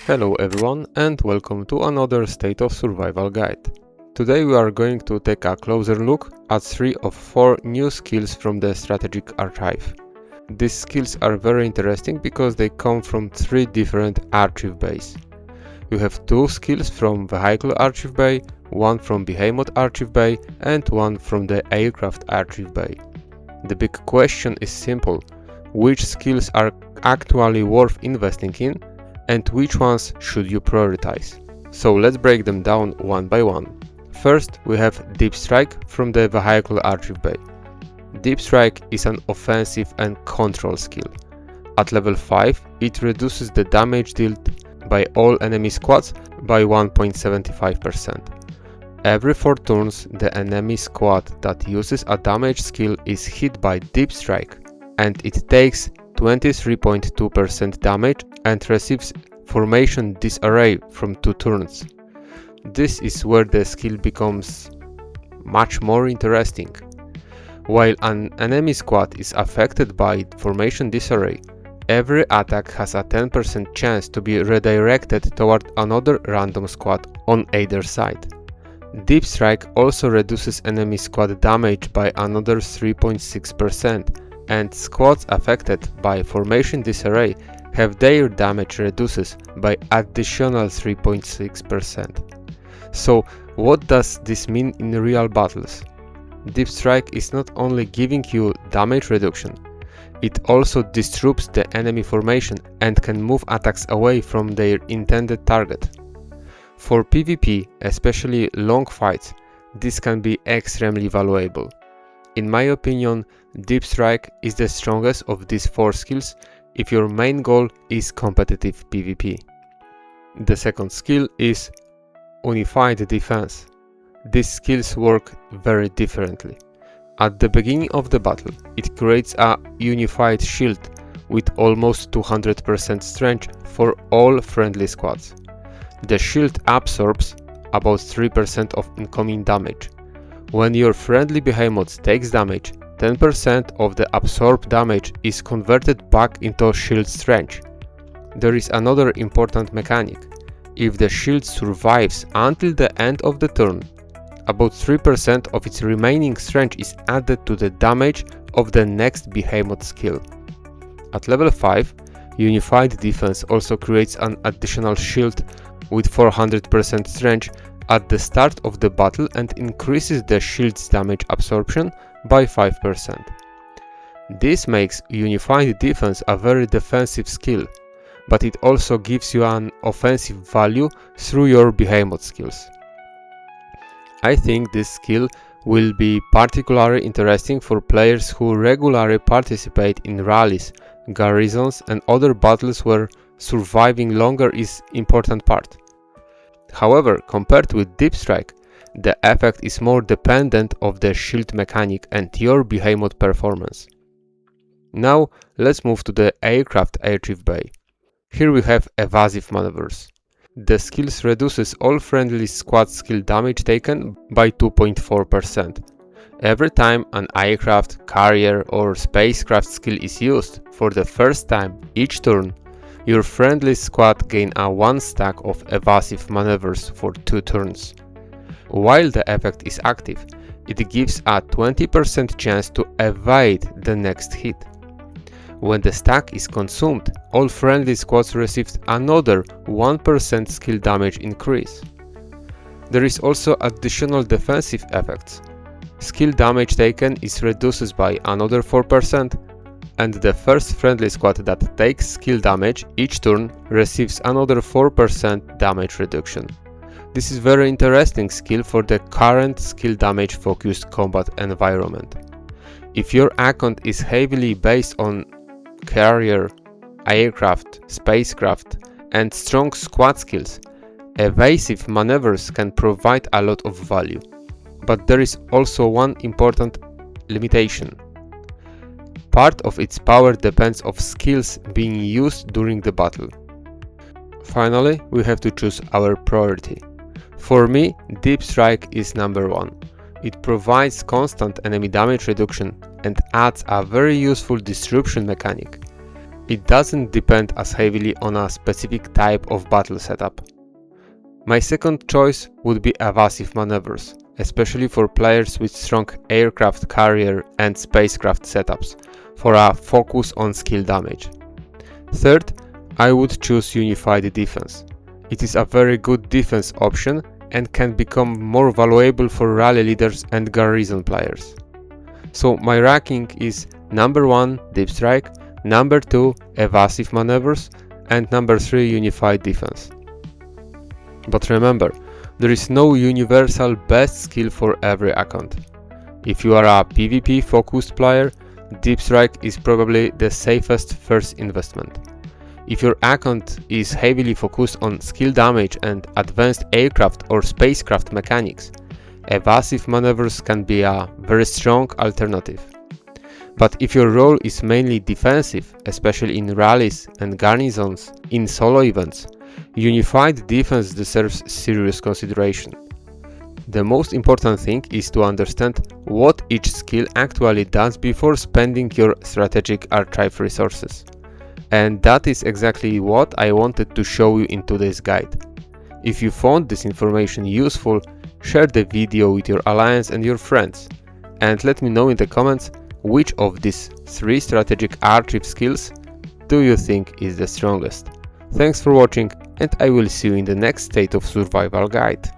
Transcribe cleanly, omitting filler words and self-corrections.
Hello everyone and welcome to another State of Survival guide. Today we are going to take a closer look at 3 of 4 new skills from the Strategic Archive. These skills are very interesting because they come from 3 different archive bays. You have 2 skills from Vehicle Archive Bay, 1 from Behemoth Archive Bay and 1 from the Aircraft Archive Bay. The big question is simple: which skills are actually worth investing in and which ones should you prioritize? So let's break them down one by one. First, we have Deep Strike from the Vehicle Archive Bay. Deep Strike is an offensive and control skill. At level 5, it reduces the damage dealt by all enemy squads by 1.75%. Every 4 turns, the enemy squad that uses a damage skill is hit by Deep Strike, and it takes 23.2% damage and receives formation disarray from 2 turns. This is where the skill becomes much more interesting. While an enemy squad is affected by formation disarray, every attack has a 10% chance to be redirected toward another random squad on either side. Deep Strike also reduces enemy squad damage by another 3.6%, and squads affected by formation disarray have their damage reduces by additional 3.6%. So what does this mean in real battles? Deep Strike is not only giving you damage reduction, it also disrupts the enemy formation and can move attacks away from their intended target. For PvP, especially long fights, this can be extremely valuable. In my opinion, Deep Strike is the strongest of these 4 skills if your main goal is competitive PvP. The second skill is Unified Defense. These skills work very differently. At the beginning of the battle, it creates a unified shield with almost 200% strength for all friendly squads. The shield absorbs about 3% of incoming damage. When your friendly Behemoth takes damage, 10% of the absorbed damage is converted back into shield strength. There is another important mechanic. If the shield survives until the end of the turn, about 3% of its remaining strength is added to the damage of the next Behemoth skill. At level 5, Unified Defense also creates an additional shield with 400% strength at the start of the battle and increases the shield's damage absorption by 5%. This makes Unified Defense a very defensive skill, but it also gives you an offensive value through your Behemoth skills. I think this skill will be particularly interesting for players who regularly participate in rallies, garrisons and other battles where surviving longer is an important part. However, compared with Deep Strike, the effect is more dependent of the shield mechanic and your Behemoth performance. Now let's move to the Aircraft Archive Bay. Here we have Evasive Maneuvers. The skills reduces all friendly squad skill damage taken by 2.4%. Every time an aircraft, carrier or spacecraft skill is used for the first time each turn, your friendly squad gain a 1 stack of evasive maneuvers for 2 turns. While the effect is active, it gives a 20% chance to evade the next hit. When the stack is consumed, all friendly squads receive another 1% skill damage increase. There is also additional defensive effects. Skill damage taken is reduced by another 4%, and the first friendly squad that takes skill damage each turn receives another 4% damage reduction. This is very interesting skill for the current skill damage focused combat environment. If your account is heavily based on carrier, aircraft, spacecraft and strong squad skills, evasive maneuvers can provide a lot of value. But there is also one important limitation. Part of its power depends on skills being used during the battle. Finally, we have to choose our priority. For me, Deep Strike is number 1. It provides constant enemy damage reduction and adds a very useful disruption mechanic. it doesn't depend as heavily on a specific type of battle setup. My second choice would be evasive maneuvers, especially for players with strong aircraft carrier and spacecraft setups, for a focus on skill damage. Third, I would choose unified defense. It is a very good defense option and can become more valuable for rally leaders and garrison players. So my ranking is number 1 deep strike, number 2 evasive maneuvers, and number 3 unified defense. But remember, there is no universal best skill for every account. If you are a PvP focused player, deep strike is probably the safest first investment. If your account is heavily focused on skill damage and advanced aircraft or spacecraft mechanics, evasive maneuvers can be a very strong alternative. But if your role is mainly defensive, especially in rallies and garrisons in solo events, unified defense deserves serious consideration. The most important thing is to understand what each skill actually does before spending your strategic archive resources. And that is exactly what I wanted to show you in today's guide. If you found this information useful, share the video with your alliance and your friends. And let me know in the comments which of these 3 strategic archive skills do you think is the strongest. Thanks for watching, and I will see you in the next State of Survival guide.